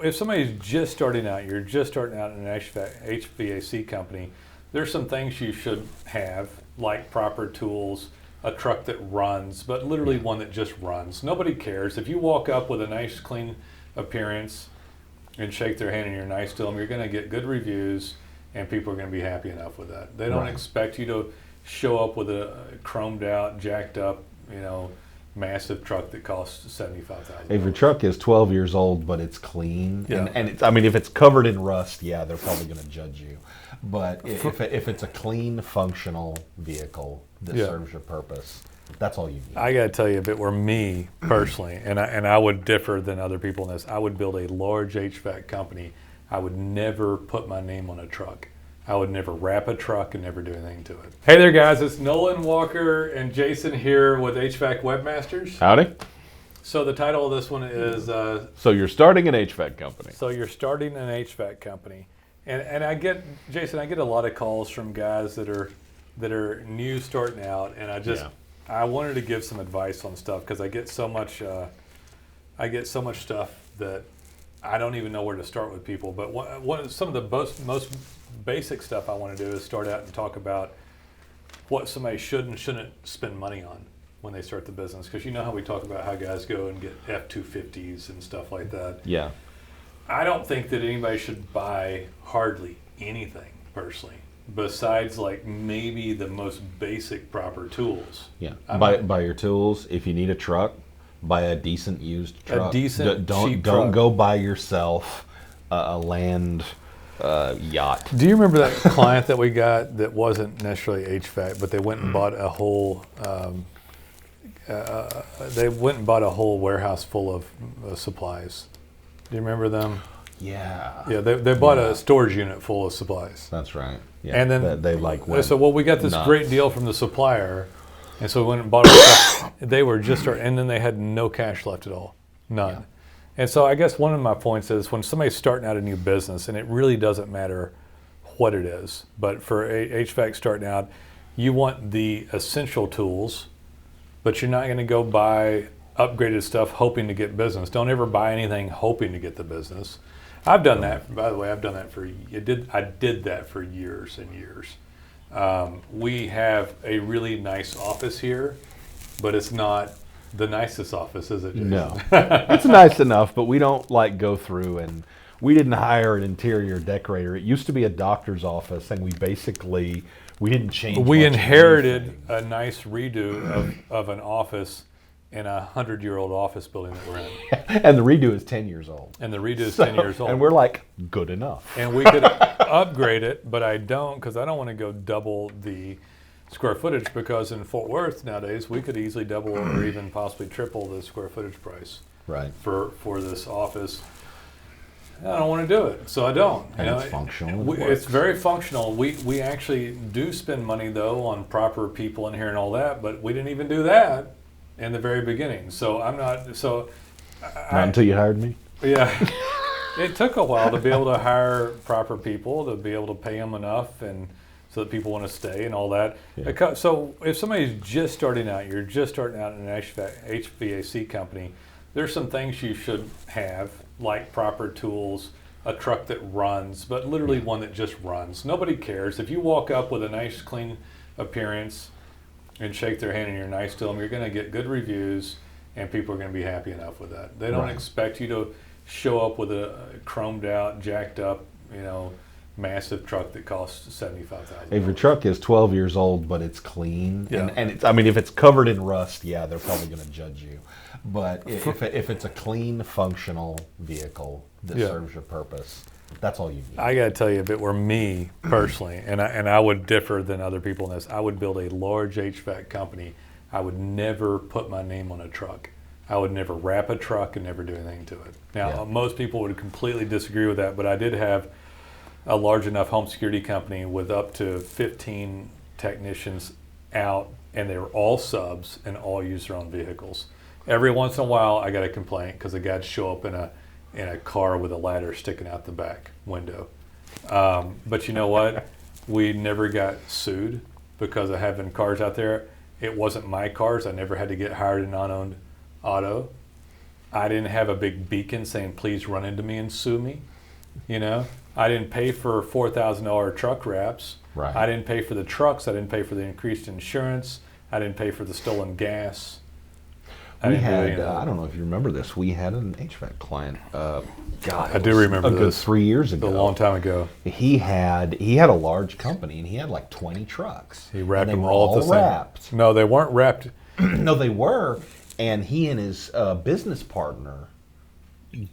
If somebody's just starting out, you're just starting out in an HVAC company, there's some things you should have, like proper tools, a truck that runs, but literally one that just runs. Nobody cares. If you walk up with a nice, clean appearance and shake their hand and you're nice to them, you're going to get good reviews and people are going to be happy enough with that. They don't expect you to show up with a chromed out, jacked up, massive truck that costs $75,000. If your truck is 12 years old but it's clean, Yeah. and it's, I mean, if it's covered in rust, yeah, they're probably going to judge you. But if it's a clean, functional vehicle that serves your purpose, that's all you need. I got to tell you, if it were me personally, and I would differ than other people in this, I would build a large HVAC company. I would never put my name on a truck. I would never wrap a truck and never do anything to it. Hey there, guys. It's Nolan Walker and Jason here with HVAC Webmasters. Howdy. So the title of this one is... So you're starting an HVAC company. So you're starting an HVAC company. And I get, Jason, I get a lot of calls from guys that are new starting out, and I wanted to give some advice on stuff because I get so much stuff that I don't even know where to start with people. But some of the most basic stuff I want to do is start out and talk about what somebody should and shouldn't spend money on when they start the business. Because you know how we talk about how guys go and get F-250s and stuff like that. Yeah. I don't think that anybody should buy hardly anything personally, besides like maybe the most basic proper tools. Yeah. Buy your tools. If you need a truck, buy a decent used truck. A decent, cheap Don't truck. go buy yourself a land yacht. Do you remember that client that we got that wasn't necessarily HVAC, but they went and bought a whole warehouse full of supplies? Do you remember them? Yeah. Yeah, they bought a storage unit full of supplies. That's right. Yeah. And then they went so we got this nuts. great deal from the supplier, and so we went and bought our stuff. They were just and then they had no cash left at all, none. Yeah. And so I guess one of my points is when somebody's starting out a new business, and it really doesn't matter what it is, but for HVAC starting out, you want the essential tools, but you're not going to go buy upgraded stuff hoping to get business. Don't ever buy anything hoping to get the business. I've done that, by the way. I've done that I did that for years and years. We have a really nice office here, but it's not the nicest office, is it, Jason? No. It's nice enough, but we don't go through and we didn't hire an interior decorator. It used to be a doctor's office, and we didn't change. We inherited a nice redo of an office in a 100-year-old office building that we're in. And the redo is 10 years old. And the redo is 10 years old. And we're like, good enough. And we could upgrade it, but I don't, because I don't want to go double the square footage, because in Fort Worth nowadays, we could easily double or even possibly triple the square footage price for this office. I don't want to do it, so I don't. And it's functional. It's very functional. We actually do spend money, though, on proper people in here and all that, but we didn't even do that in the very beginning. So I'm not, so. Not until you hired me? Yeah. It took a while to be able to hire proper people, to be able to pay them enough, and so that people want to stay and all that. Yeah. So if somebody's just starting out, you're just starting out in an HVAC company, there's some things you should have, like proper tools, a truck that runs, but literally one that just runs. Nobody cares. If you walk up with a nice, clean appearance and shake their hand and you're nice to them, you're going to get good reviews and people are going to be happy enough with that. They don't expect you to show up with a chromed out, jacked up, massive truck that costs $75,000. If your truck is 12 years old but it's clean, and it's, I mean, if it's covered in rust, yeah, they're probably going to judge you. But if it's a clean, functional vehicle that serves your purpose, that's all you need. I got to tell you, if it were me personally, and I would differ than other people in this, I would build a large HVAC company. I would never put my name on a truck. I would never wrap a truck and never do anything to it. Now, most people would completely disagree with that, but I did have a large enough home security company with up to 15 technicians out, and they were all subs and all use their own vehicles. Every once in a while, I got a complaint because a guy'd show up in a car with a ladder sticking out the back window. But you know what? We never got sued because of having cars out there. It wasn't my cars. I never had to get hired a non-owned auto. I didn't have a big beacon saying, please run into me and sue me. You know, I didn't pay for $4,000 truck wraps. Right. I didn't pay for the trucks. I didn't pay for the increased insurance. I didn't pay for the stolen gas. We had, I don't know if you remember this, we had an HVAC client, God, I do remember a good this. 3 years ago. A long time ago. He had a large company, and he had like 20 trucks. He wrapped and they them were all at the same. wrapped. No, they weren't wrapped. No, they were, and he and his business partner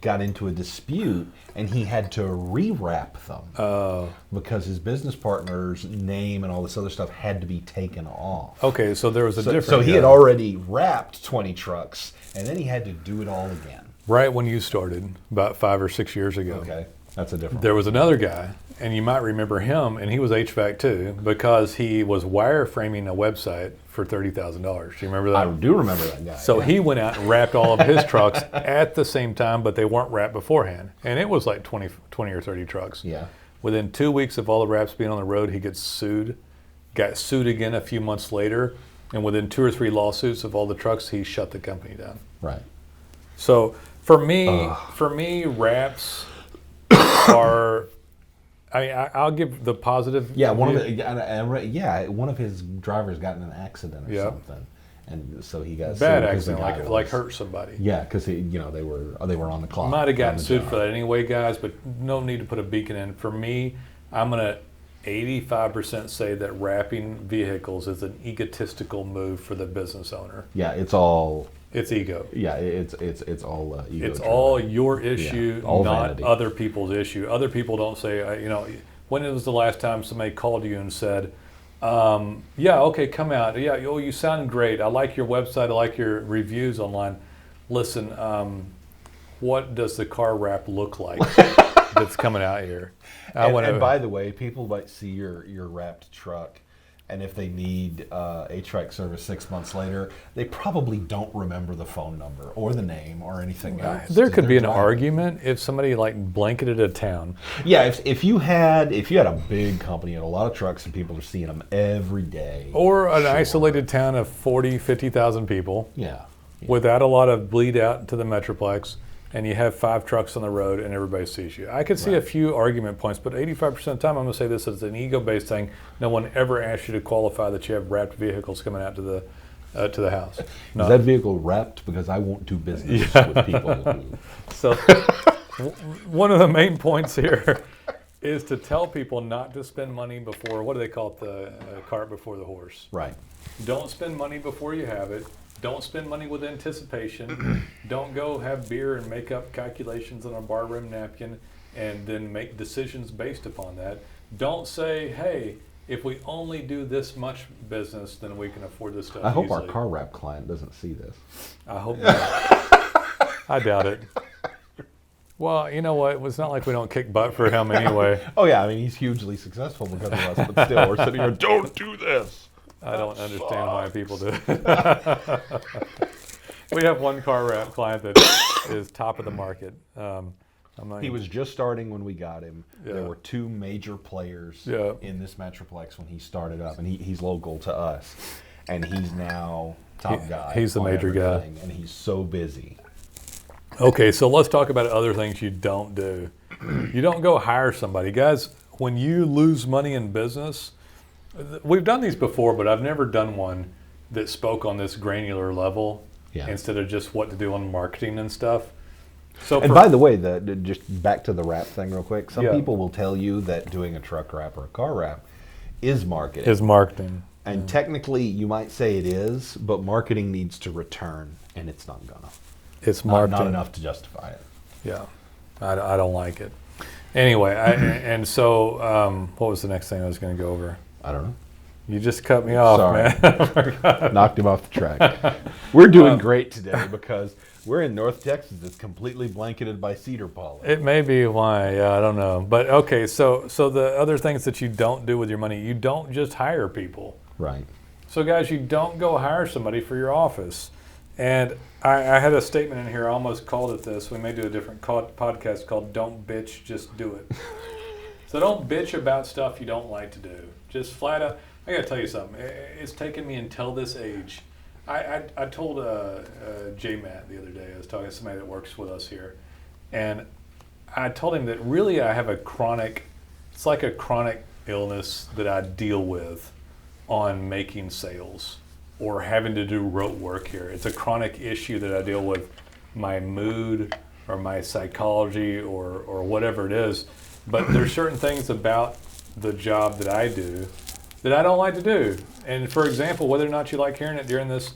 got into a dispute, and he had to rewrap them because his business partner's name and all this other stuff had to be taken off. Okay, so there was a difference. So he had already wrapped 20 trucks, and then he had to do it all again. Right when you started, about 5 or 6 years ago. Okay, that's a different There was another guy, and you might remember him, and he was HVAC too, because he was wireframing a website for $30,000. Do you remember that? I do remember that guy. So he went out and wrapped all of his trucks at the same time, but they weren't wrapped beforehand. And it was like 20 or 30 trucks. Yeah. Within 2 weeks of all the wraps being on the road, he gets sued. Got sued again a few months later. And within 2 or 3 lawsuits of all the trucks, he shut the company down. Right. So for me, wraps are... I mean, I'll give the positive. Yeah, one of his drivers got in an accident or something, and so he got bad sued accident, like hurt somebody. Yeah, because they were on the clock. Might have gotten sued for that anyway, guys. But no need to put a beacon in. For me, I'm gonna 85% say that wrapping vehicles is an egotistical move for the business owner. Yeah, it's all. It's ego. Yeah, it's all ego. It's all your issue, all not vanity. other people's issue. Other people don't say, when was the last time somebody called you and said, yeah, okay, come out. Yeah, oh, you sound great. I like your website. I like your reviews online. Listen, what does the car wrap look like that's coming out here? And by the way, people might see your wrapped truck, and if they need HVAC service 6 months later, they probably don't remember the phone number or the name or anything else. There could be an argument if somebody like blanketed a town. Yeah, if you had a big company and a lot of trucks and people are seeing them every day. Or an isolated town of 40, 50,000 people. Yeah. Without a lot of bleed out to the Metroplex, and you have 5 trucks on the road and everybody sees you. I could see a few argument points, but 85% of the time I'm going to say this is an ego-based thing. No one ever asked you to qualify that you have wrapped vehicles coming out to the house. No. Is that vehicle wrapped? Because I won't do business with people who... So one of the main points here is to tell people not to spend money before, what do they call it, the cart before the horse. Right. Don't spend money before you have it. Don't spend money with anticipation. Don't go have beer and make up calculations on a barroom napkin and then make decisions based upon that. Don't say, hey, if we only do this much business, then we can afford this stuff I hope easily. our car wrap client doesn't see this. I hope not. I doubt it. Well, you know what? It's not like we don't kick butt for him anyway. Oh, yeah. I mean, he's hugely successful because of us, but still, we're sitting here, don't do this. I don't understand why people do it. We have one car wrap client that is top of the market. He was just starting when we got him. Yeah. There were 2 major players Yeah. in this Metroplex when he started up, and he's local to us. And he's now top guy. He's the on major guy. everything, and he's so busy. Okay, so let's talk about other things you don't do. You don't go hire somebody. Guys, when you lose money in business, we've done these before, but I've never done one that spoke on this granular level instead of just what to do on marketing and stuff. So, and by the way, just back to the wrap thing real quick. Some Yeah. people will tell you that doing a truck wrap or a car wrap is marketing. is marketing. And technically, you might say it is, but marketing needs to return, and it's not gonna. It's marketing. Not enough to justify it. Yeah, I don't like it. Anyway, and so what was the next thing I was going to go over? I don't know. You just cut me off, Sorry. man. Knocked him off the track. We're doing great today because we're in North Texas. It's completely blanketed by cedar pollen. It may be why, yeah, I don't know. But okay, so the other things that you don't do with your money, you don't just hire people. Right. So guys, you don't go hire somebody for your office. And I had a statement in here, I almost called it this. We may do a different podcast called Don't Bitch, Just Do It. So don't bitch about stuff you don't like to do. Just flat out, I gotta tell you something. It's taken me until this age I told J-Matt the other day, I was talking to somebody that works with us here, and I told him that really I have it's like a chronic illness that I deal with on making sales or having to do rote work here. It's a chronic issue that I deal with, my mood or my psychology or whatever it is. But there's certain things about the job that I do that I don't like to do. And for example, whether or not you like hearing it during this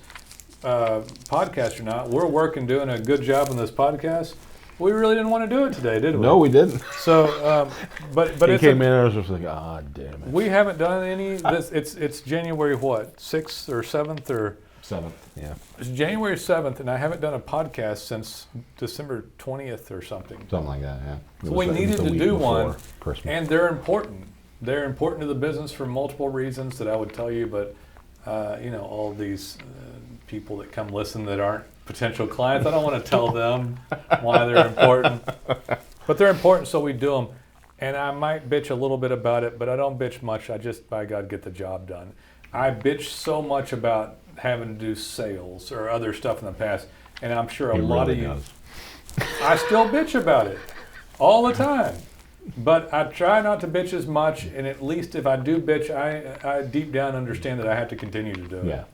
podcast or not, we're working doing a good job on this podcast. We really didn't want to do it today, did we? No, we didn't. So, but he came in and I was just like, damn it. We haven't done any. It's January what, 6th or 7th or 7th? Yeah. It's January 7th, and I haven't done a podcast since December 20th or something. Something like that. Yeah. So we needed to do one, Christmas. And they're important. They're important to the business for multiple reasons that I would tell you, but all these people that come listen that aren't potential clients, I don't want to tell them why they're important, but they're important, so we do them. And I might bitch a little bit about it, but I don't bitch much. I just, by God, get the job done. I bitch so much about having to do sales or other stuff in the past, and I'm sure a lot of you, I still bitch about it all the time. But I try not to bitch as much, and at least if I do bitch, I deep down understand that I have to continue to do it. Yeah.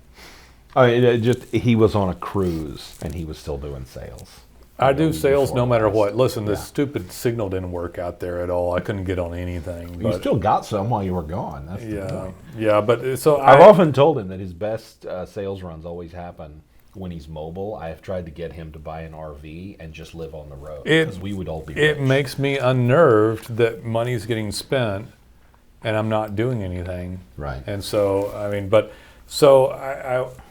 I mean, he was on a cruise, and he was still doing sales. I do sales no matter what. Listen, this stupid signal didn't work out there at all. I couldn't get on anything. You still got some while you were gone. That's the point. Yeah, but so I've often told him that his best sales runs always happen when he's mobile. I have tried to get him to buy an RV and just live on the road because we would all be rich. It makes me unnerved that money's getting spent and I'm not doing anything. Right. And so, I mean, so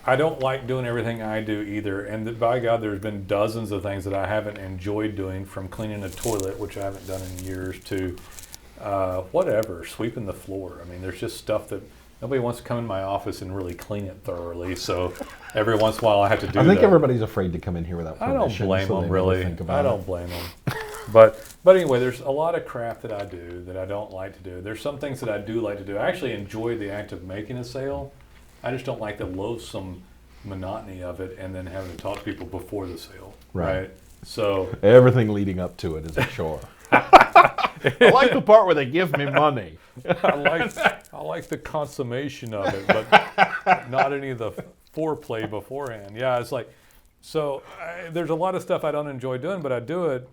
I don't like doing everything I do either. And by God, there's been dozens of things that I haven't enjoyed doing, from cleaning a toilet, which I haven't done in years, to sweeping the floor. I mean, there's just stuff that nobody wants to come in my office and really clean it thoroughly. So every once in a while I have to do that. I think everybody's afraid to come in here without permission. I don't blame them, really. I don't blame them. But anyway, there's a lot of crap that I do that I don't like to do. There's some things that I do like to do. I actually enjoy the act of making a sale. I just don't like the loathsome monotony of it and then having to talk to people before the sale. Right? So everything leading up to it is a chore. I like the part where they give me money. I like the consummation of it, but not any of the foreplay beforehand. Yeah, it's like, so there's a lot of stuff I don't enjoy doing, but I do it,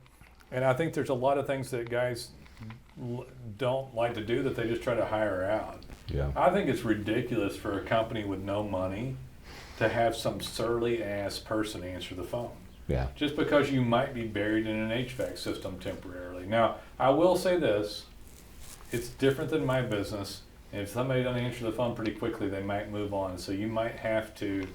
and I think there's a lot of things that guys don't like to do that they just try to hire out. Yeah. I think it's ridiculous for a company with no money to have some surly ass person answer the phone. Yeah. Just because you might be buried in an HVAC system temporarily. Now, I will say this, it's different than my business, and if somebody doesn't answer the phone pretty quickly, they might move on. So you might have to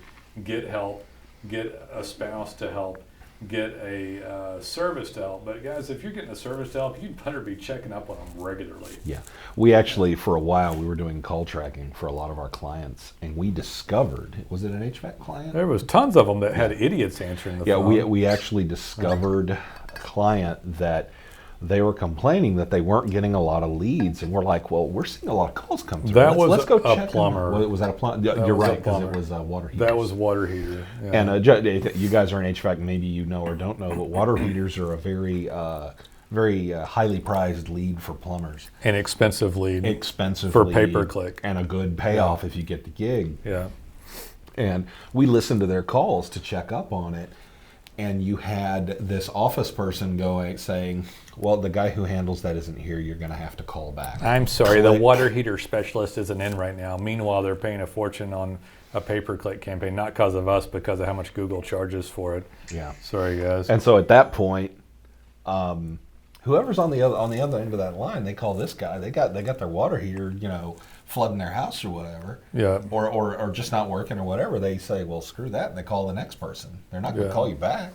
get help, get a spouse to help, get a service to help. But guys, if you're getting a service to help, you better be checking up on them regularly. Yeah. We actually, for a while, we were doing call tracking for a lot of our clients, and we discovered, was it an HVAC client? There was tons of them that had idiots answering the phone. Yeah, we actually discovered a client that they were complaining that they weren't getting a lot of leads, and we're like, well, we're seeing a lot of calls come through. Let's go check plumber. Was that a plumber? You're right, because it was a water heater. That was water heater. Yeah. And you guys are in HVAC, maybe you know or don't know, but water heaters are a very highly prized lead for plumbers. An expensive lead. Expensive for lead, pay-per-click. And a good payoff if you get the gig. Yeah. And we listened to their calls to check up on it. And you had this office person saying, well, the guy who handles that isn't here. You're going to have to call back. I'm sorry, the water heater specialist isn't in right now. Meanwhile, they're paying a fortune on a pay-per-click campaign, not because of us, because of how much Google charges for it. Yeah. Sorry, guys. And so at that point, whoever's on the other end of that line, they call this guy. They got their water heater, flooding their house or whatever. Yeah. Or just not working or whatever. They say, well, screw that, and they call the next person. They're not going to call you back.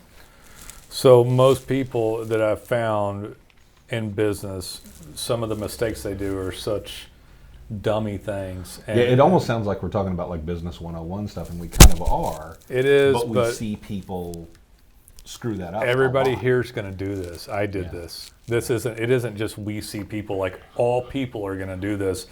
So most people that I've found in business, some of the mistakes they do are such dummy things. And it almost sounds like we're talking about like business 101 stuff, and we kind of are. It is, but we see people screw that up. Everybody here is going to do this. I did this. It isn't just we see people, like all people are going to do this.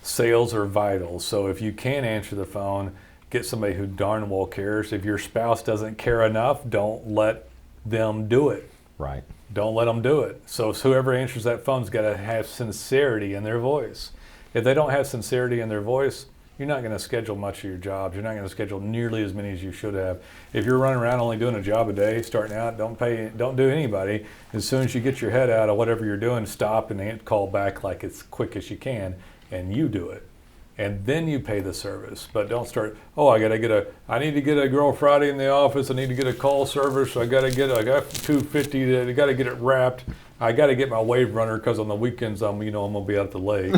Sales are vital. So if you can't answer the phone, get somebody who darn well cares. If your spouse doesn't care enough, don't let them do it. Right. Don't let them do it. So whoever answers that phone's got to have sincerity in their voice. If they don't have sincerity in their voice, you're not going to schedule much of your jobs. You're not going to schedule nearly as many as you should have. If you're running around only doing a job a day, starting out, don't do anybody. As soon as you get your head out of whatever you're doing, stop and call back like as quick as you can, and you do it. And then you pay the service. But don't start, I need to get a Girl Friday in the office. I need to get a call service. I got F-250. I got to get it wrapped. I got to get my wave runner because on the weekends I'm going to be out at the lake.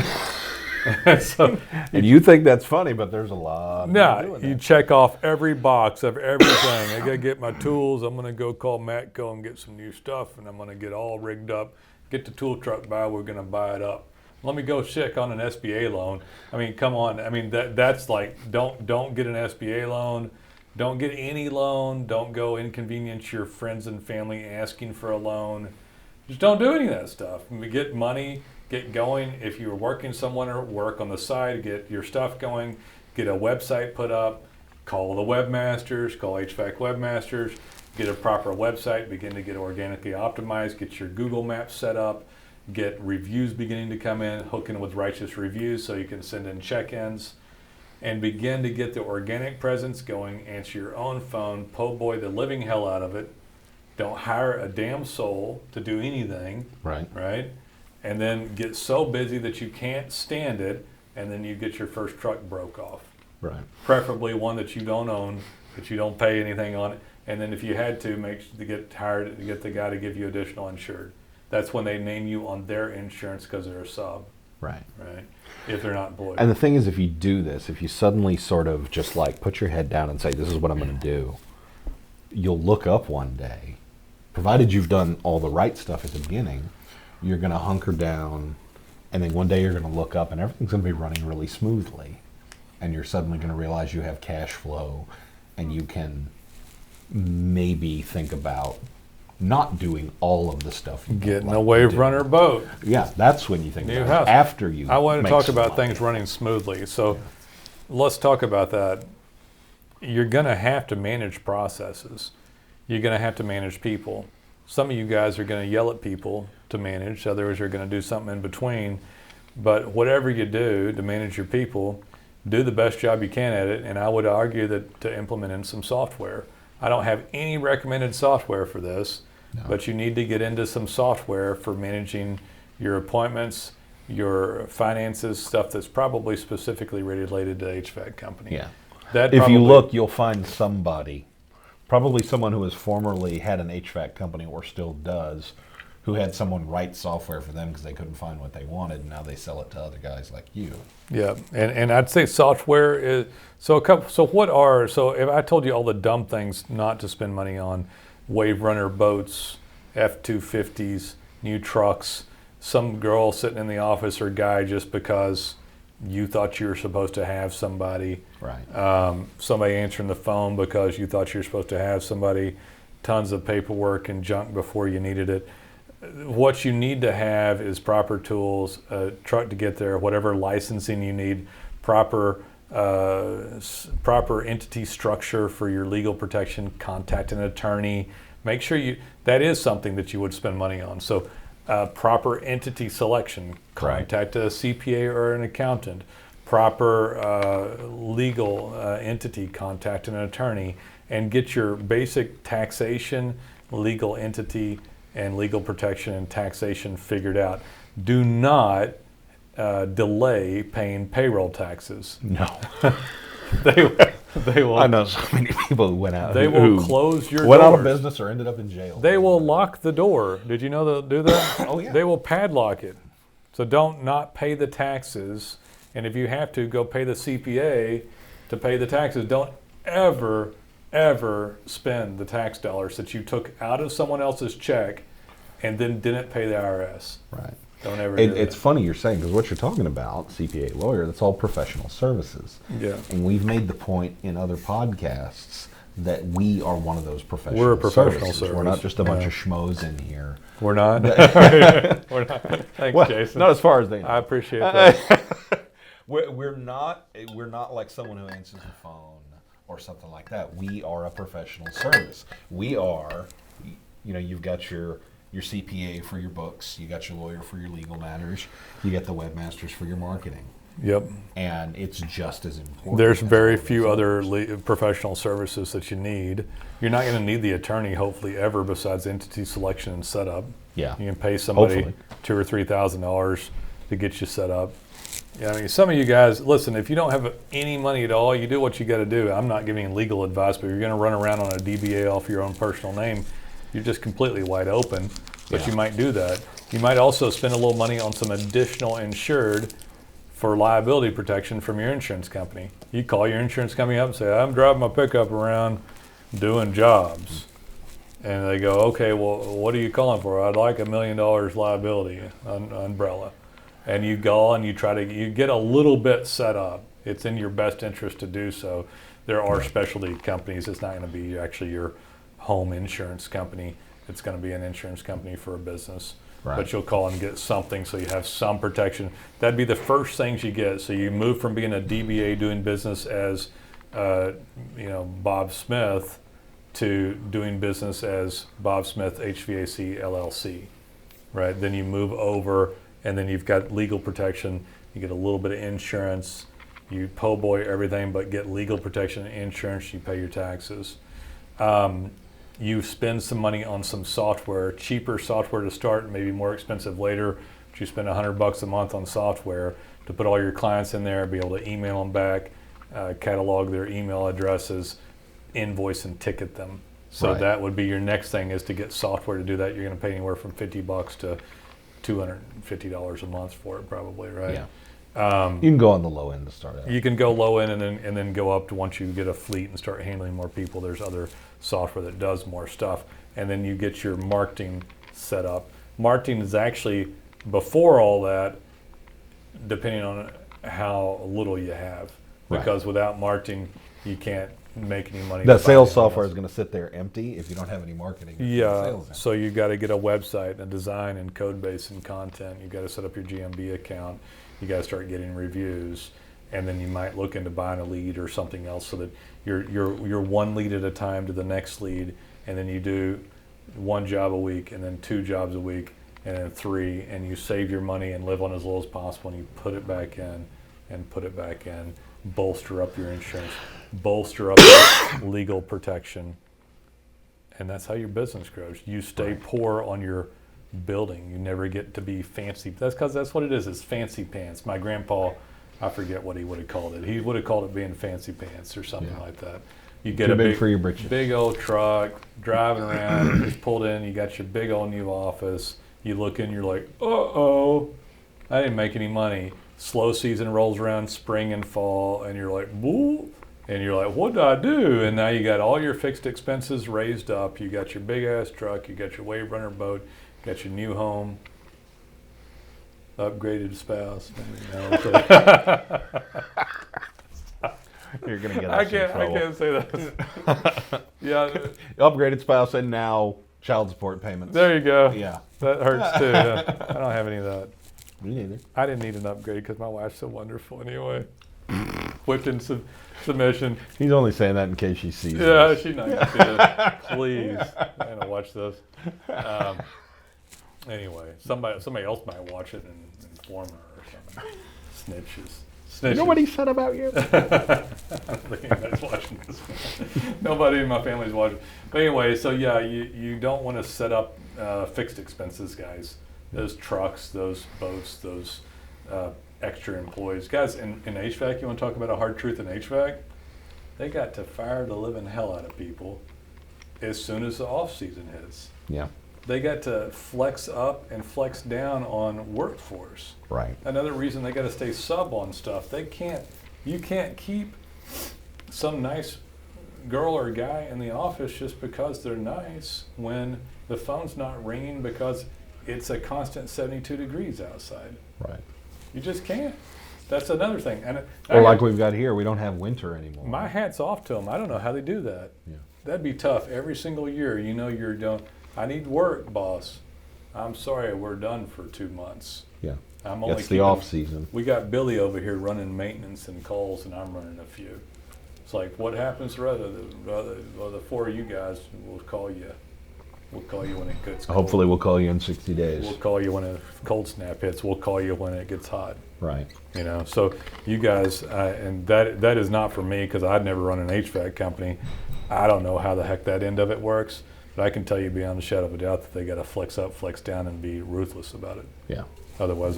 So, and you think that's funny, but there's a lot. No, you check off every box of everything. I got to get my tools. I'm going to go call Matco and get some new stuff, and I'm going to get all rigged up. Get the tool truck by. We're going to buy it up. Let me go check on an SBA loan. I mean, come on. I mean, that's like don't get an SBA loan. Don't get any loan. Don't go inconvenience your friends and family asking for a loan. Just don't do any of that stuff. I mean, get money. Get going. If you're working somewhere, work on the side, get your stuff going, get a website put up, call the webmasters, call HVAC webmasters, get a proper website, begin to get organically optimized, get your Google Maps set up, get reviews beginning to come in, hook in with righteous reviews so you can send in check-ins, and begin to get the organic presence going, answer your own phone, po' boy the living hell out of it. Don't hire a damn soul to do anything. Right? And then get so busy that you can't stand it, and then you get your first truck broke off. Right. Preferably one that you don't own, that you don't pay anything on it. And then if you had to, make sure to get hired to get the guy to give you additional insured. That's when they name you on their insurance because they're a sub. Right. If they're not employed. And the thing is, if you do this, if you suddenly sort of just like put your head down and say, this is what I'm going to do, you'll look up one day, provided you've done all the right stuff at the beginning, you're going to hunker down, and then one day you're going to look up and everything's going to be running really smoothly. And you're suddenly going to realize you have cash flow, and you can maybe think about not doing all of the stuff you getting a wave runner boat. Yeah, that's when you think New about house. it. After you I want to talk about money. things running smoothly. So let's talk about that. You're going to have to manage processes. You're going to have to manage people. Some of you guys are going to yell at people to manage. Others are going to do something in between. But whatever you do to manage your people, do the best job you can at it. And I would argue that to implement in some software. I don't have any recommended software for this, but you need to get into some software for managing your appointments, your finances, stuff that's probably specifically related to HVAC company. Yeah. If you look, you'll find somebody. Probably someone who has formerly had an HVAC company or still does, who had someone write software for them because they couldn't find what they wanted, and now they sell it to other guys like you. Yeah, and I'd say software is, so if I told you all the dumb things not to spend money on, wave runner boats, F-250s, new trucks, some girl sitting in the office or guy just because you thought you were supposed to have somebody. Right. Somebody answering the phone because you thought you were supposed to have somebody, tons of paperwork and junk before you needed it. What you need to have is proper tools, a truck to get there, whatever licensing you need, proper entity structure for your legal protection, contact an attorney. Make sure that is something that you would spend money on. So proper entity selection, contact a CPA or an accountant, proper legal entity, contact an attorney, and get your basic taxation, legal entity, and legal protection and taxation figured out. Do not delay paying payroll taxes. No. They will. I know so many people who went out. They will close your went doors. out of business or ended up in jail. They will lock the door. Did you know they'll do that? Oh, yeah. They will padlock it. So don't not pay the taxes. And if you have to, go pay the CPA to pay the taxes. Don't ever spend the tax dollars that you took out of someone else's check and then didn't pay the IRS. Right. Don't ever do that. It's funny you're saying, because what you're talking about, CPA lawyer, that's all professional services. Yeah. And we've made the point in other podcasts that we are one of those professional We're a professional services. service. We're not just a bunch of schmoes in here. We're not? We're not. Thanks, Well, Jason. not as far as they know. I appreciate that. We're not like someone who answers the phone or something like that. We are a professional service. We are, you've got your CPA for your books, you got your lawyer for your legal matters, you got the webmasters for your marketing. Yep. And it's just as important. There's very few other professional services that you need. You're not going to need the attorney, hopefully, ever besides entity selection and setup. Yeah. You can pay somebody Hopefully. $2,000 or $3,000 to get you set up. Yeah, I mean, some of you guys, listen, if you don't have any money at all, you do what you got to do. I'm not giving legal advice, but if you're going to run around on a DBA off your own personal name, you're just completely wide open. But you might do that. You might also spend a little money on some additional insured for liability protection from your insurance company. You call your insurance company up and say, I'm driving my pickup around doing jobs. And they go, okay, well, what are you calling for? I'd like $1 million liability umbrella. And you go and you get a little bit set up. It's in your best interest to do so. There are specialty companies. It's not going to be actually your home insurance company. It's going to be an insurance company for a business. Right. But you'll call and get something so you have some protection. That'd be the first things you get. So you move from being a DBA doing business as Bob Smith to doing business as Bob Smith HVAC LLC, right? Then you move over and then you've got legal protection. You get a little bit of insurance. You po' boy everything but get legal protection and insurance. You pay your taxes. You spend some money on some software, cheaper software to start, maybe more expensive later. But you spend $100 a month on software to put all your clients in there, be able to email them back, catalog their email addresses, invoice and ticket them. So that would be your next thing, is to get software to do that. You're going to pay anywhere from $50 to $250 a month for it, probably, right? Yeah. You can go on the low end to start out. You can go low end and then go up to, once you get a fleet and start handling more people, there's other software that does more stuff. And then you get your marketing set up. Marketing is actually, before all that, depending on how little you have. Because without marketing, you can't make any money. That sales software is going to sit there empty if you don't have any marketing. Yeah, so you've got to get a website, a design and code base and content. You've got to set up your GMB account. You got to start getting reviews, and then you might look into buying a lead or something else, so that you're one lead at a time to the next lead, and then you do one job a week, and then 2 jobs a week, and then 3, and you save your money and live on as little as possible, and you put it back in and put it back in, bolster up your insurance, bolster up your legal protection, and that's how your business grows. You stay poor on your building. You never get to be fancy. That's because that's what it is. It's fancy pants. My grandpa, I forget what he would have called it. He would have called it being fancy pants or something like that. You get Too a big for your britches. Big old truck, driving around, just pulled in, you got your big old new office. You look in, you're like, uh-oh, I didn't make any money. Slow season rolls around, spring and fall, and you're like, woo. And you're like, what did I do? And now you got all your fixed expenses raised up. You got your big ass truck. You got your wave runner boat. Got your new home, upgraded spouse. You're gonna get us I in trouble. can't say that. Yeah, Upgraded spouse and now child support payments. there you go. Yeah. That hurts too. Yeah. I don't have any of that. Me neither. I didn't need an upgrade because my wife's so wonderful anyway. Whipped in submission. He's only saying that in case she sees Yeah, this. she's not gonna see this. Please, I'm gonna watch this. Anyway, somebody else might watch it and inform her or something. Snitches. You know what he said about you? I don't think anybody's watching this. Nobody in my family's watching. But anyway, so yeah, you don't want to set up fixed expenses, guys. Those trucks, those boats, those extra employees. Guys, in HVAC, you want to talk about a hard truth in HVAC? They got to fire the living hell out of people as soon as the off season hits. Yeah. They got to flex up and flex down on workforce. Right. Another reason they got to stay sub on stuff. You can't keep some nice girl or guy in the office just because they're nice when the phone's not ringing because it's a constant 72 degrees outside. Right. You just can't. That's another thing. And or like we've got here, we don't have winter anymore. My hat's off to them. I don't know how they do that. Yeah. That'd be tough every single year. You know, you're done. I need work, boss. I'm sorry, we're done for 2 months. Yeah. I'm only That's the off season. We got Billy over here running maintenance and calls, and I'm running a few. It's like, what happens to the 4 of you guys? We'll call you. We'll call you when it gets cold. Hopefully we'll call you in 60 days. We'll call you when a cold snap hits. We'll call you when it gets hot. Right. You know, so you guys, and that is not for me because I'd never run an HVAC company. I don't know how the heck that end of it works, but I can tell you beyond a shadow of a doubt that they got to flex up, flex down, and be ruthless about it. Yeah. Otherwise,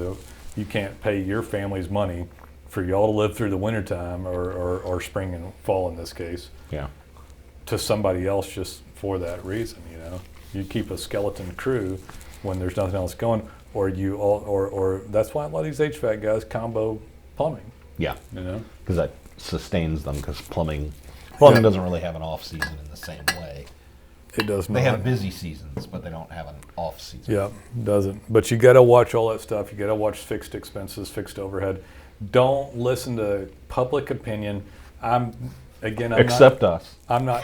you can't pay your family's money for y'all to live through the wintertime or spring and fall in this case. Yeah. To somebody else just for that reason, you know. You keep a skeleton crew when there's nothing else going, or that's why a lot of these HVAC guys combo plumbing. Yeah. You know, because that sustains them. Because plumbing doesn't really have an off season in the same way. It does not. They have busy seasons, but they don't have an off season. Yeah, it doesn't. But you got to watch all that stuff. You got to watch fixed expenses, fixed overhead. Don't listen to public opinion. Except us. I'm not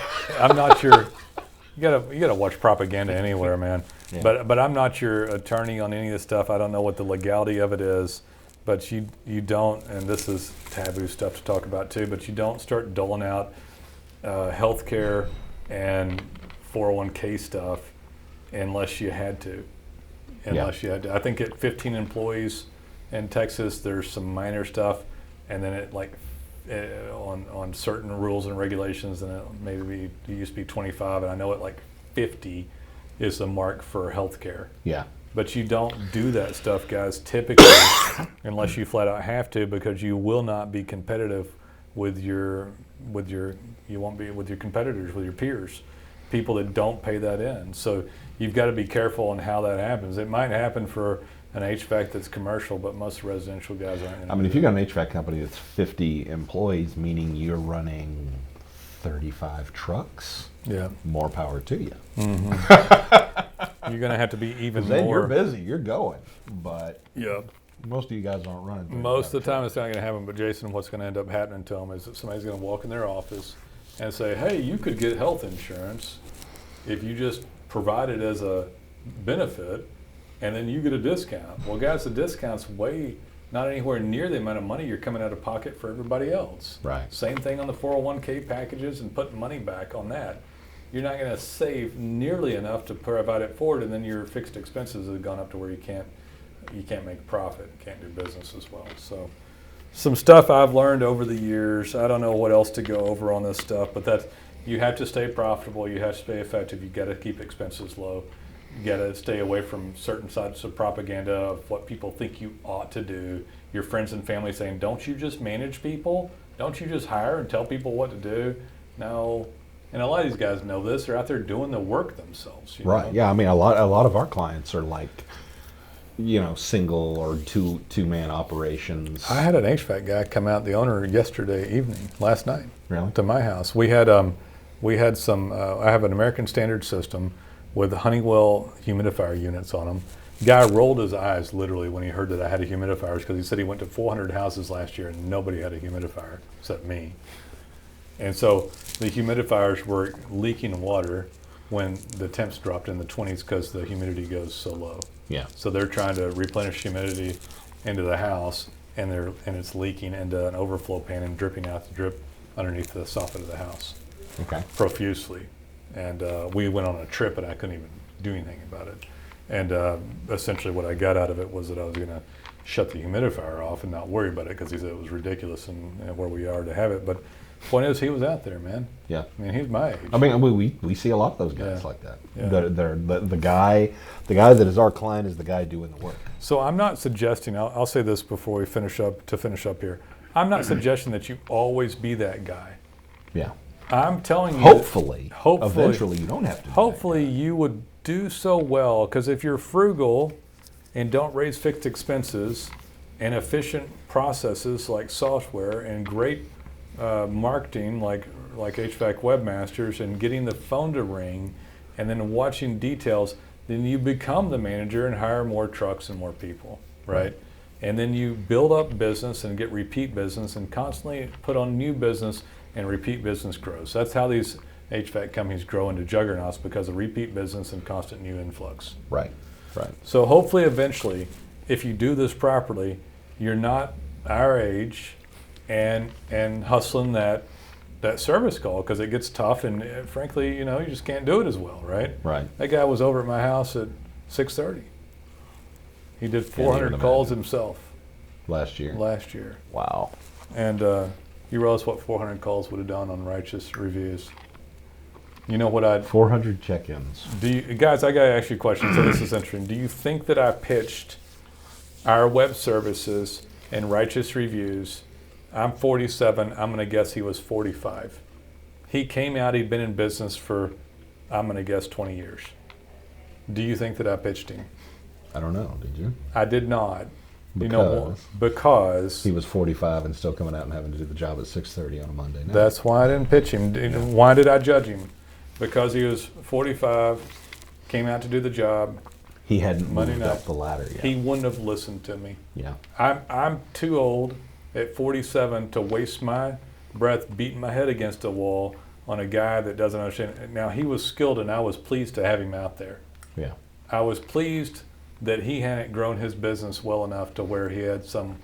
your. You gotta watch propaganda anywhere, man. Yeah. But I'm not your attorney on any of this stuff. I don't know what the legality of it is. But you don't, and this is taboo stuff to talk about too. But you don't start doling out healthcare and 401k stuff unless you had to. I think at 15 employees in Texas, there's some minor stuff, and then on certain rules and regulations, and it used to be 25, and I know at 50 is the mark for healthcare. Yeah. But you don't do that stuff, guys, typically, unless you flat out have to, because you will not be competitive with your competitors, with your peers, people that don't pay that in. So you've got to be careful on how that happens. It might happen for an HVAC that's commercial, but most residential guys aren't. I mean, if you got an HVAC company that's 50 employees, meaning you're running 35 trucks, yeah, more power to you. Mm-hmm. You're going to have to be even more. Then you're busy, you're going, but yeah, most of you guys aren't running. Most of the time, it's not going to happen. But Jason, what's going to end up happening to them is that somebody's going to walk in their office and say, "Hey, you could get health insurance if you just provide it as a benefit." And then you get a discount. Well, guys, the discount's not anywhere near the amount of money you're coming out of pocket for everybody else. Right. Same thing on the 401k packages and putting money back on that. You're not going to save nearly enough to provide it forward, and then your fixed expenses have gone up to where you can't make a profit, can't do business as well. So, some stuff I've learned over the years. I don't know what else to go over on this stuff, but you have to stay profitable. You have to stay effective. You got to keep expenses low. You got to stay away from certain sides of propaganda of what people think you ought to do. Your friends and family saying, "Don't you just manage people? Don't you just hire and tell people what to do?" No. And a lot of these guys know this. They're out there doing the work themselves. Right. know? Yeah. I mean, a lot of our clients are single or two-man operations. I had an HVAC guy come out, the owner, last night. Really? To my house. We had some. I have an American Standard system with Honeywell humidifier units on them. Guy rolled his eyes literally when he heard that I had a humidifier because he said he went to 400 houses last year and nobody had a humidifier except me. And so the humidifiers were leaking water when the temps dropped in the 20s because the humidity goes so low. Yeah. So they're trying to replenish humidity into the house, and it's leaking into an overflow pan and dripping out the drip underneath the soffit of the house. Okay. Profusely. And we went on a trip and I couldn't even do anything about it. And essentially what I got out of it was that I was going to shut the humidifier off and not worry about it because he said it was ridiculous and where we are to have it. But the point is, he was out there, man. Yeah. I mean, he's my age. I mean, we see a lot of those guys like that. Yeah. The guy that is our client is the guy doing the work. So I'm not suggesting, I'll say this before we finish up here. I'm not suggesting that you always be that guy. Yeah. I'm telling you. Hopefully, eventually you don't have to. Hopefully you would do so well, because if you're frugal and don't raise fixed expenses and efficient processes like software and great marketing like HVAC webmasters and getting the phone to ring and then watching details, then you become the manager and hire more trucks and more people, right? And then you build up business and get repeat business and constantly put on new business, and repeat business grows. That's how these HVAC companies grow into juggernauts, because of repeat business and constant new influx. Right. So hopefully eventually, if you do this properly, you're not our age and hustling that that service call because it gets tough, and frankly, you just can't do it as well, right? Right. That guy was over at my house at 6:30. He did 400 calls himself last year. Wow. And you realize what 400 calls would have done on righteous reviews? You know what 400 check-ins. Guys, I got to ask you a question, so this is interesting. Do you think that I pitched our web services and righteous reviews? I'm 47. I'm going to guess he was 45. He came out, he'd been in business for, I'm going to guess, 20 years. Do you think that I pitched him? I don't know. Did you? I did not. Because? Because he was 45 and still coming out and having to do the job at 6:30 on a Monday night. That's why I didn't pitch him. Why did I judge him? Because he was 45, came out to do the job. He hadn't moved up the ladder yet. He wouldn't have listened to me. Yeah. I'm too old at 47 to waste my breath beating my head against a wall on a guy that doesn't understand. Now, he was skilled, and I was pleased to have him out there. Yeah. I was pleased that he hadn't grown his business well enough to where he had some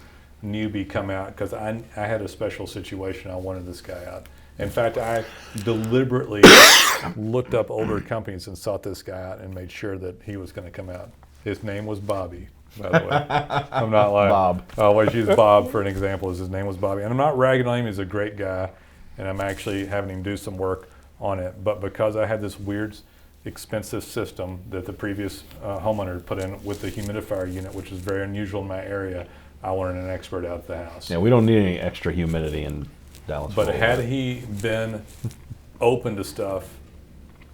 newbie come out, because I had a special situation. I wanted this guy out. In fact, I deliberately looked up older companies and sought this guy out and made sure that he was going to come out. His name was Bobby, by the way. I'm not lying. Bob. I always use Bob for an example. His name was Bobby. And I'm not ragging on him. He's a great guy. And I'm actually having him do some work on it. But because I had this weird, expensive system that the previous homeowner had put in with the humidifier unit, which is very unusual in my area, I wanted an expert out at the house. Yeah, we don't need any extra humidity in Dallas. But had he been open to stuff,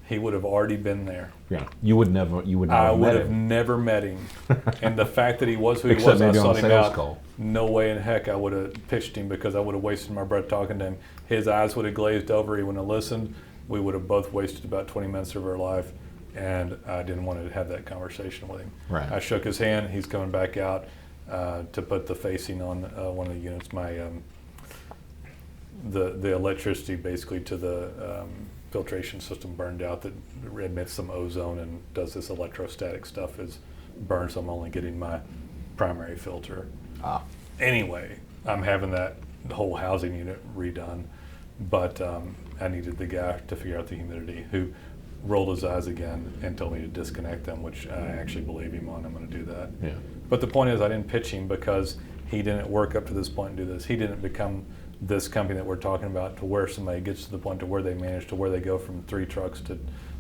he would have already been there. Yeah, you would never. I would have never met him. And the fact that he was who he Except was, I maybe sought on a him sales out. call. No way in heck I would have pitched him, because I would have wasted my breath talking to him. His eyes would have glazed over. He wouldn't have listened. We would have both wasted about 20 minutes of our life, and I didn't want to have that conversation with him. Right. I shook his hand. He's coming back out to put the facing on one of the units. The electricity basically to the filtration system burned out that emits some ozone and does this electrostatic stuff. Is burns. I'm only getting my primary filter. Anyway, I'm having that whole housing unit redone, but I needed the guy to figure out the humidity, who rolled his eyes again and told me to disconnect them, which I actually believe him on. I'm going to do that. Yeah. But the point is, I didn't pitch him because he didn't work up to this point and do this. He didn't become this company that we're talking about, to where somebody gets to the point to where they manage to where they go from 3 trucks to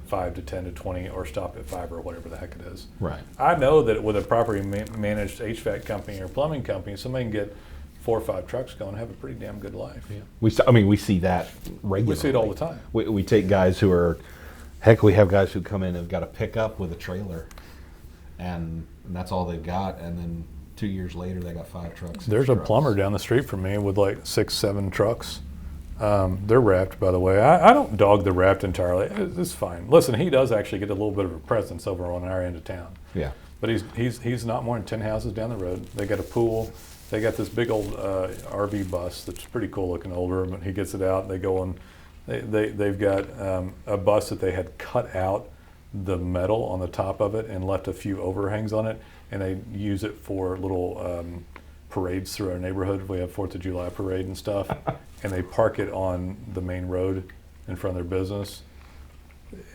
5 to 10 to 20, or stop at 5, or whatever the heck it is. Right. I know that with a properly managed HVAC company or plumbing company, somebody can get 4 or 5 trucks going and have a pretty damn good life. Yeah. We see that regularly. We see it all the time. We take guys who are, heck, we have guys who come in and have got a pickup with a trailer, and that's all they've got, and then 2 years later they got 5 trucks. There's a plumber down the street from me with like 6, 7 trucks. They're wrapped, by the way. I don't dog the wrapped entirely. It's fine. Listen, he does actually get a little bit of a presence over on our end of town. Yeah. But he's not more than 10 houses down the road. They got a pool. They got this big old RV bus that's pretty cool looking, older. But he gets it out. They go on. They've got a bus that they had cut out the metal on the top of it and left a few overhangs on it, and they use it for little parades through our neighborhood. We have 4th of July parade and stuff, and they park it on the main road in front of their business.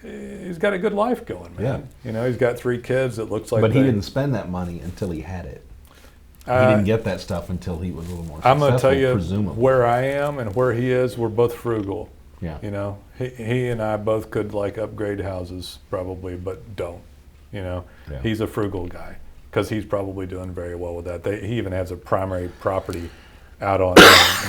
He's got a good life going, man. Yeah. He's got 3 kids. It looks like. But he didn't spend that money until he had it. He didn't get that stuff until he was a little more successful, I'm going to tell you presumably. where I am and where he is. We're both frugal. Yeah. He and I both could upgrade houses probably, but don't. Yeah. He's a frugal guy because he's probably doing very well with that. He even has a primary property out on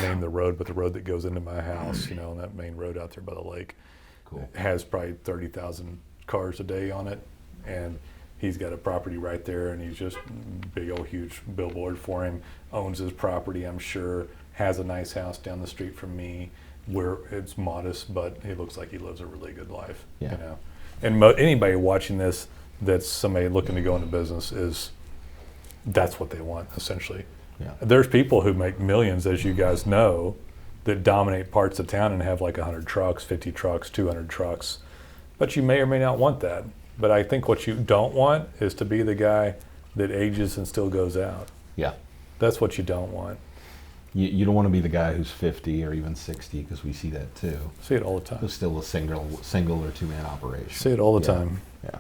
name the road, but the road that goes into my house, on that main road out there by the lake, Cool. has probably 30,000 cars a day on it, and he's got a property right there, and he's just big old huge billboard for him. Owns his property, I'm sure. Has a nice house down the street from me, where it's modest, but he looks like he lives a really good life. Yeah. And anybody watching this that's somebody looking to go into business that's what they want, essentially. Yeah. There's people who make millions, as you guys know, that dominate parts of town and have 100 trucks, 50 trucks, 200 trucks. But you may or may not want that. But I think what you don't want is to be the guy that ages and still goes out. Yeah. That's what you don't want. You don't want to be the guy who's 50 or even 60, because we see that too. See it all the time. It's still a single or two-man operation. See it all the time. Yeah.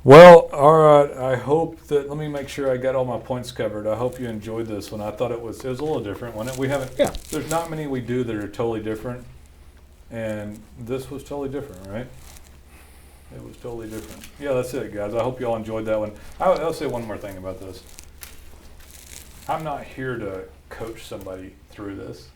Well, all right. I hope that. Let me make sure I got all my points covered. I hope you enjoyed this one. I thought it was a little different. We haven't. Yeah. There's not many we do that are totally different, and this was totally different, right? It was totally different. Yeah, that's it, guys. I hope you all enjoyed that one. I'll say one more thing about this. I'm not here to coach somebody through this,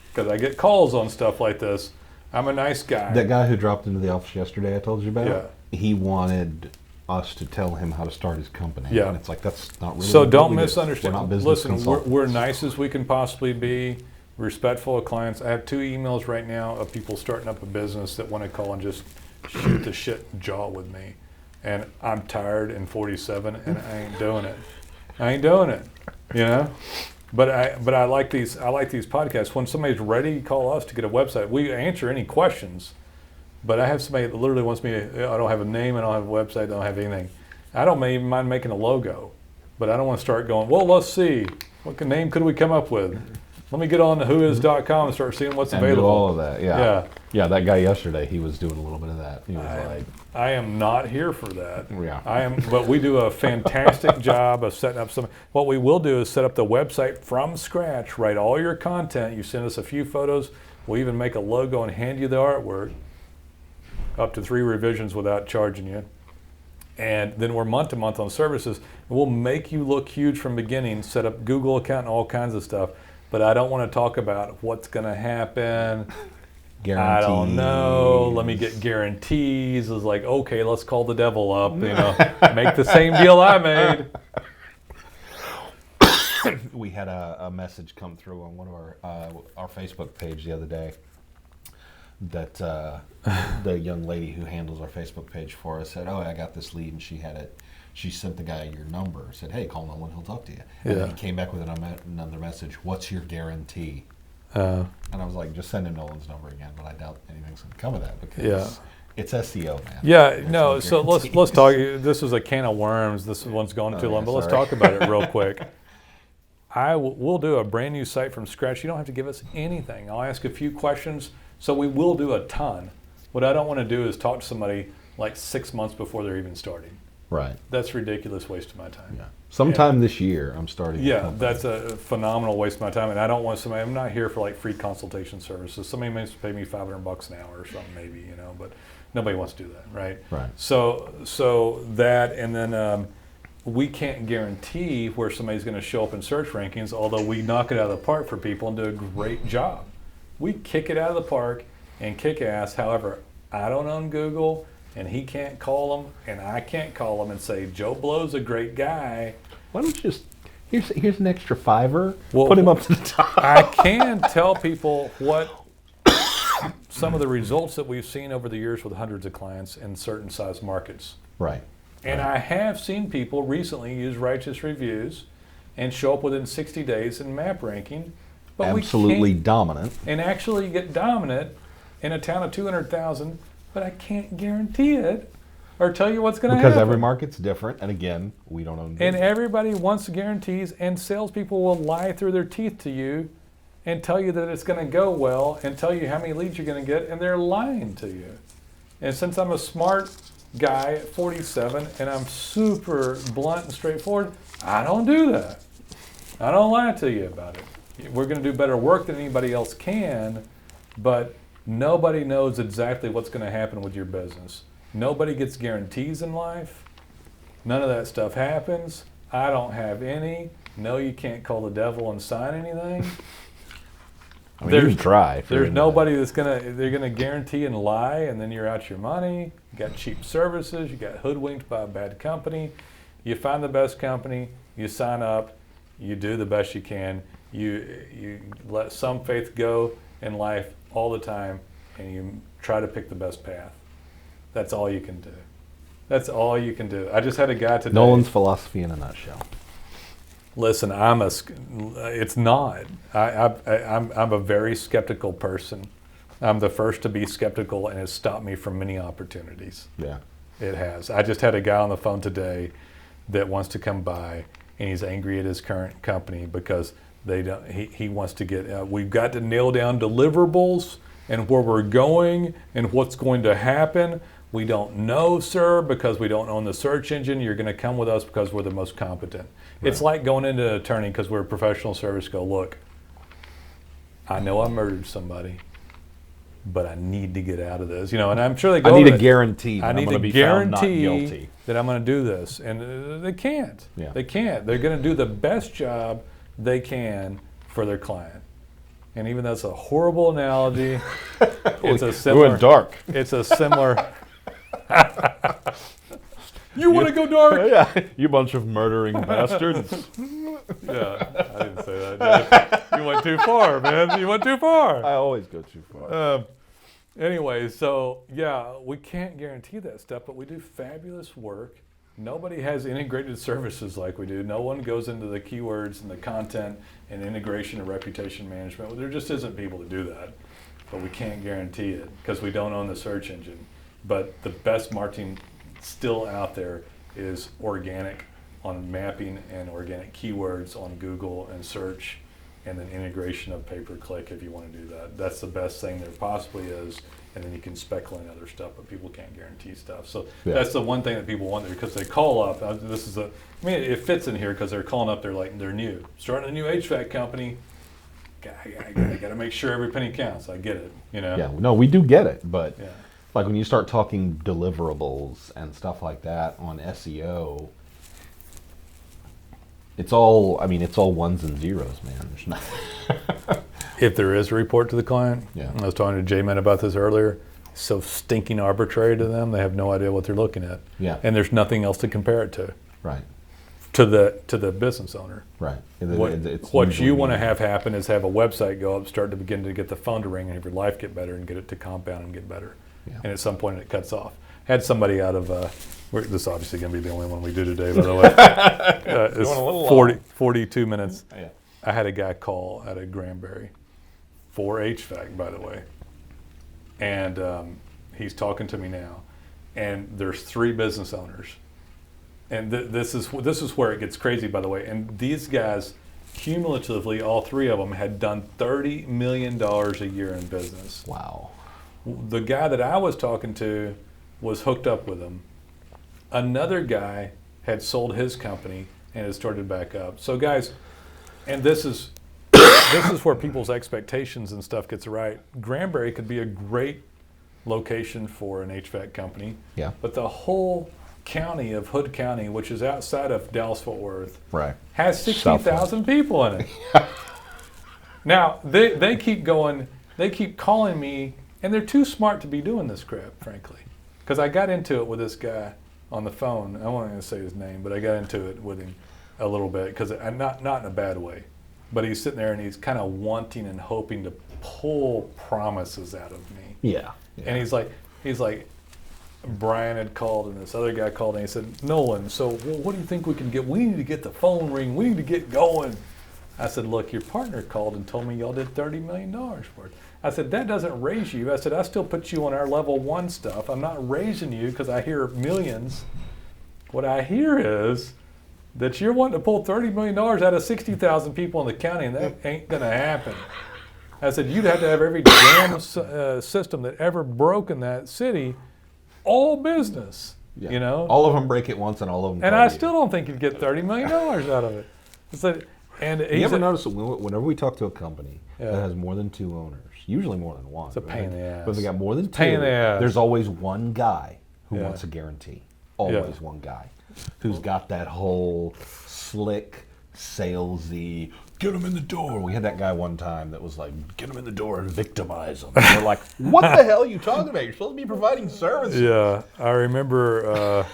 because I get calls on stuff like this. I'm a nice guy. That guy who dropped into the office yesterday I told you about? Yeah. He wanted us to tell him how to start his company. Yeah. And it's like, that's not really So what don't we do. misunderstand. We're not business Listen, consultants. we're nice as we can possibly be, respectful of clients. I have 2 emails right now of people starting up a business that want to call and just shoot the shit jaw with me. And I'm tired and 47 and I ain't doing it. I ain't doing it, you know? But I like these podcasts. When somebody's ready to call us to get a website, we answer any questions. But I have somebody that literally wants me to, I don't have a name, I don't have a website, I don't have anything. I don't even mind making a logo, but I don't want to start going, well, let's see, what name could we come up with? Let me get on to whois.com and start seeing what's available. Do all of that, yeah. Yeah, that guy yesterday, he was doing a little bit of that. He was I am not here for that. Yeah. But we do a fantastic job of setting up some. What we will do is set up the website from scratch, write all your content. You send us a few photos. We'll even make a logo and hand you the artwork. Up to 3 revisions without charging you. And then we're month to month on services. We'll make you look huge from beginning, set up Google account and all kinds of stuff. But I don't want to talk about what's going to happen. Guarantees. I don't know. Let me get guarantees. It's like, okay, let's call the devil up. You know, make the same deal I made. We had a message come through on one of our Facebook page the other day that the young lady who handles our Facebook page for us said, "Oh, I got this lead," and she had it. She sent the guy your number. Said, "Hey, call Nolan. He'll talk to you." And then he came back with another message. "What's your guarantee?" And I was like, "Just send him Nolan's number again." But I doubt anything's going to come of that because it's SEO, man. Yeah, no. So let's talk. This is a can of worms. This one's going too long, but let's talk about it real quick. We'll do a brand new site from scratch. You don't have to give us anything. I'll ask a few questions. So we will do a ton. What I don't want to do is talk to somebody like 6 months before they're even starting. Right. That's a ridiculous waste of my time. Yeah. Sometime this year, I'm starting. Yeah, that's a phenomenal waste of my time, and I don't want somebody. I'm not here for like free consultation services. Somebody may pay me $500 an hour or something, maybe, you know, but nobody wants to do that, right? Right. So that, and then we can't guarantee where somebody's going to show up in search rankings. Although we knock it out of the park for people and do a great job, we kick it out of the park and kick ass. However, I don't own Google. And he can't call them, and I can't call them and say, Joe Blow's a great guy. Why don't you just, here's an extra $5, put him up to the top. I can tell people what some of the results that we've seen over the years with hundreds of clients in certain size markets. Right. And I have seen people recently use righteous reviews and show up within 60 days in map ranking. But absolutely dominant. And actually get dominant in a town of 200,000. But I can't guarantee it or tell you what's going to happen. Because every market's different, and again, we don't own business. And everybody wants guarantees, and salespeople will lie through their teeth to you and tell you that it's going to go well and tell you how many leads you're going to get, and they're lying to you. And since I'm a smart guy at 47 and I'm super blunt and straightforward, I don't do that. I don't lie to you about it. We're going to do better work than anybody else can, but nobody knows exactly what's going to happen with your business. Nobody gets guarantees in life. None of that stuff happens. I don't have any. No, you can't call the devil and sign anything. I mean, you can try. There's nobody they're gonna guarantee and lie, and then you're out your money. You got cheap services. You got hoodwinked by a bad company. You find the best company. You sign up. You do the best you can. You let some faith go in life all the time, and you try to pick the best path. That's all you can do. That's all you can do. I just had a guy today. Nolan's philosophy in a nutshell. Listen, it's not. I'm a very skeptical person. I'm the first to be skeptical, and it's stopped me from many opportunities. Yeah. It has. I just had a guy on the phone today that wants to come by, and he's angry at his current company because they don't. He wants to get. We've got to nail down deliverables and where we're going and what's going to happen. We don't know, sir, because we don't own the search engine. You're going to come with us because we're the most competent. Right. It's like going into an attorney because we're a professional service. Go, look, I know I murdered somebody, but I need to get out of this. And I'm sure they go. I need a guarantee. I need to a guarantee that I'm going to do this, and they can't. Yeah. They can't. They're going to do the best job they can for their client. And even though it's a horrible analogy, it's a similar. We went dark. It's a similar. You want to go dark? Yeah, you bunch of murdering bastards. Yeah, I didn't say that. You went too far, man. You went too far. I always go too far. Anyway, so yeah, we can't guarantee that stuff, but we do fabulous work. Nobody has integrated services like we do. No one goes into the keywords and the content and integration and reputation management. Well, there just isn't people to do that, but we can't guarantee it because we don't own the search engine. But the best marketing still out there is organic on mapping and organic keywords on Google and search, and then integration of pay-per-click if you want to do that. That's the best thing there possibly is, and then you can speculate other stuff, but people can't guarantee stuff. So that's the one thing that people wonder because they call up. It fits in here because they're calling up. They're new, starting a new HVAC company. I got to make sure every penny counts. I get it, Yeah, no, we do get it, but. Yeah. Like when you start talking deliverables and stuff like that on SEO, it's all ones and zeros, man. There's not. If there is a report to the client, I was talking to J-Man about this earlier, so stinking arbitrary to them, they have no idea what they're looking at. Yeah. And there's nothing else to compare it to. Right. To the business owner. Right. What you want to have happen is have a website go up, start to begin to get the phone to ring, and have your life get better and get it to compound and get better. Yeah. And at some point it cuts off. Had somebody out of, this is obviously going to be the only one we do today, by the way. It's 42 minutes. Yeah. I had a guy call out of Granbury for HVAC, by the way. And he's talking to me now. And there's 3 business owners. And this is where it gets crazy, by the way. And these guys, cumulatively, all 3 of them had done $30 million a year in business. Wow. The guy that I was talking to was hooked up with him. Another guy had sold his company and had started back up. So guys, and this is where people's expectations and stuff gets right. Granbury could be a great location for an HVAC company. Yeah. But the whole county of Hood County, which is outside of Dallas-Fort Worth, right, has 60,000 people in it. Now, they keep going, they keep calling me. And they're too smart to be doing this crap, frankly. Because I got into it with this guy on the phone. I won't even say his name, but I got into it with him a little bit because not in a bad way. But he's sitting there and he's kind of wanting and hoping to pull promises out of me. Yeah. And he's like, Brian had called and this other guy called and he said, Nolan, so what do you think we can get? We need to get the phone ring. We need to get going. I said, look, your partner called and told me y'all did $30 million worth. I said, that doesn't raise you. I said, I still put you on our level 1 stuff. I'm not raising you because I hear millions. What I hear is that you're wanting to pull $30 million out of 60,000 people in the county, and that ain't going to happen. I said, you'd have to have every damn system that ever broke in that city, all business, All of them break it once and all of them And I still don't think you'd get $30 million out of it. I said, and you ever notice that whenever we talk to a company that has more than 2 owners, usually more than 1. It's a pain in the ass. But if they got more than 2, there's always one guy who wants a guarantee. Always one guy who's got that whole slick, salesy, get them in the door. We had that guy one time that was like, get them in the door and victimize them. And we're like, what the hell are you talking about? You're supposed to be providing services. Yeah, I remember,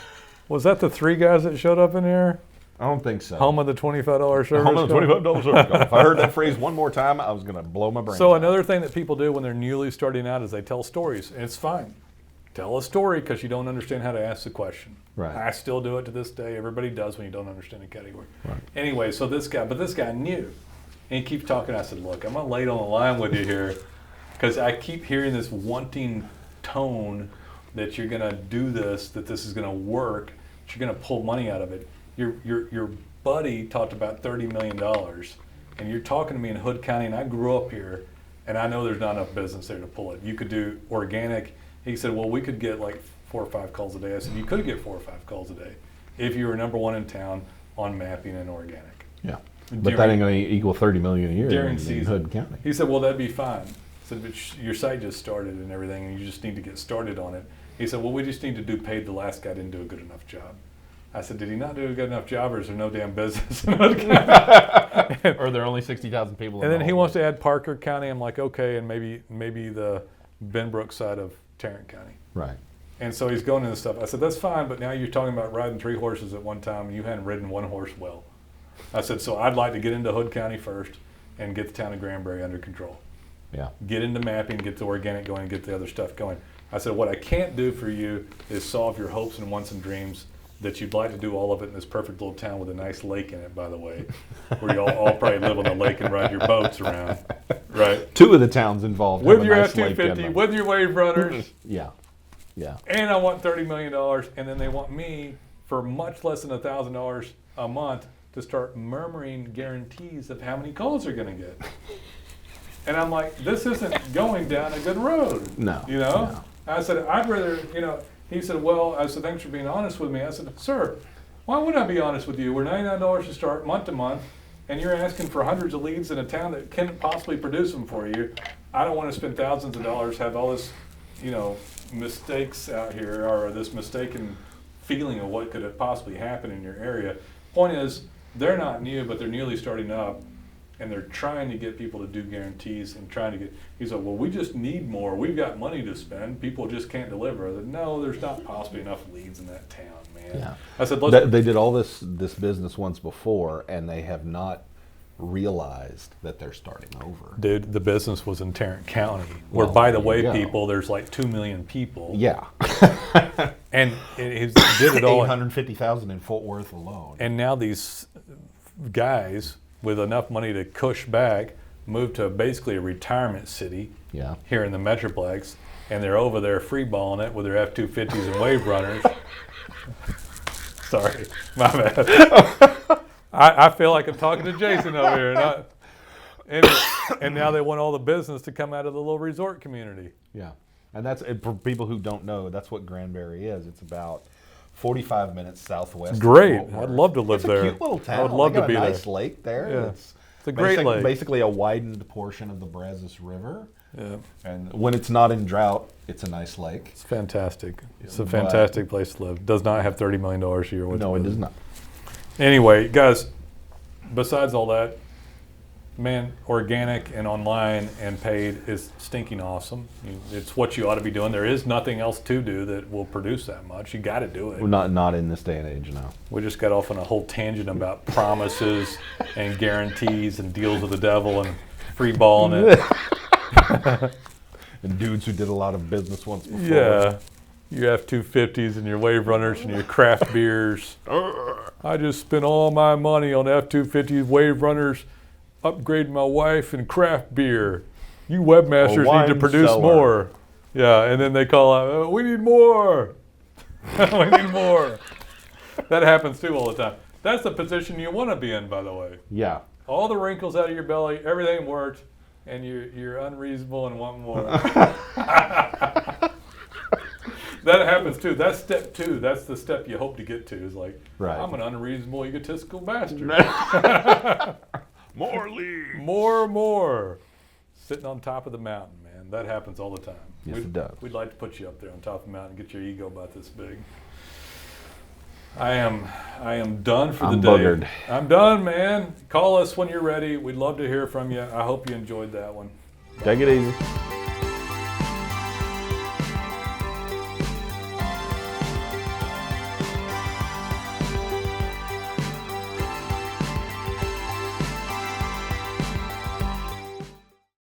was that the 3 guys that showed up in here? I don't think so. Home of the $25 service. Home of the $25 service. If I heard that phrase one more time, I was going to blow my brain. So another thing that people do when they're newly starting out is they tell stories, and it's fine. Tell a story because you don't understand how to ask the question. Right. I still do it to this day. Everybody does when you don't understand a category. Right. Anyway, so this guy knew, and he keeps talking. I said, look, I'm going to lay it on the line with you here because I keep hearing this wanting tone that you're going to do this, that this is going to work, that you're going to pull money out of it. You're buddy talked about $30 million, and you're talking to me in Hood County, and I grew up here, and I know there's not enough business there to pull it. You could do organic. He said, well, we could get like 4 or 5 calls a day. I said, you could get 4 or 5 calls a day if you were number one in town on mapping and organic. Yeah. But that ain't going to equal $30 million a year during in Hood County. He said, well, that'd be fine. I said, but your site just started and everything, and you just need to get started on it. He said, well, we just need to do paid. The last guy didn't do a good enough job. I said, did he not do a good enough job, or is there no damn business in Hood County? Or there are only 60,000 people in And then he whole wants to add Parker County. I'm like, okay, and maybe the Benbrook side of Tarrant County. Right. And so he's going into stuff. I said, that's fine, but now you're talking about riding 3 horses at one time, and you hadn't ridden 1 horse well. I said, so I'd like to get into Hood County first and get the town of Granbury under control. Yeah. Get into mapping, get the organic going, get the other stuff going. I said, what I can't do for you is solve your hopes and wants and dreams that you'd like to do all of it in this perfect little town with a nice lake in it, by the way, where you all probably live on the lake and ride your boats around, right? 2 of the towns involved with have your a nice lake in F-250, them. with your wave runners. Yeah. Yeah. And I want $30 million, and then they want me for much less than $1,000 a month to start murmuring guarantees of how many calls they're going to get. And I'm like, this isn't going down a good road. No. You know? No. I said, I'd rather, he said, well, I said, thanks for being honest with me. I said, sir, why would I be honest with you? We're $99 to start month to month, and you're asking for hundreds of leads in a town that can't possibly produce them for you. I don't want to spend thousands of dollars, have all this, mistakes out here, or this mistaken feeling of what could have possibly happened in your area. Point is, they're not new, but they're newly starting up, and they're trying to get people to do guarantees and trying to get. He said, well, we just need more. We've got money to spend. People just can't deliver. I said, no, there's not possibly enough leads in that town, man. Yeah. I said, they did all this business once before, and they have not realized that they're starting over. Dude, the business was in Tarrant County, where, Well, by the there way, you go. people, there's like 2 million people. Yeah. And he did it all. 850,000 in Fort Worth alone. And now these guys with enough money to cush back moved to basically a retirement city Yeah. here in the Metroplex, and they're over there freeballing it with their F-250s and wave runners. Sorry, my bad. I feel like I'm talking to Jason over here. And now they want all the business to come out of the little resort community. Yeah. And and for people who don't know, that's what Granbury is. It's about 45 minutes southwest. Great. Of Fort Worth. I'd love to live It's there. a cute little town. I would love They to got be a there. nice lake there. Yeah. It's a great lake. Basically a widened portion of the Brazos River. Yeah. And when it's not in drought, it's a nice lake. It's fantastic. It's a fantastic place to live. Does not have $30 million a year. No, it does not. Anyway, guys, besides all that, man, organic and online and paid is stinking awesome. It's what you ought to be doing. There is nothing else to do that will produce that much. You got to do it. Well, not in this day and age, no. We just got off on a whole tangent about promises and guarantees and deals with the devil and free balling it. And dudes who did a lot of business once before. Yeah. You F-250s and your wave runners and your craft beers. I just spent all my money on F-250s, wave runners, upgrading my wife, and craft beer. You webmasters need to wine produce cellar. more. Yeah, and then they call out, oh, we need more. We need more. That happens too all the time. That's the position you want to be in, by the way. Yeah. All the wrinkles out of your belly, everything worked, and you're unreasonable and want more. That happens too. That's step 2. That's the step you hope to get to. Is like, Right. I'm an unreasonable, egotistical bastard. More leaves. More. Sitting on top of the mountain, man. That happens all the time. Yes, it does. We'd like to put you up there on top of the mountain and get your ego about this big. I am done for the I'm day. buggered. I'm done, man. Call us when you're ready. We'd love to hear from you. I hope you enjoyed that one. Take it easy.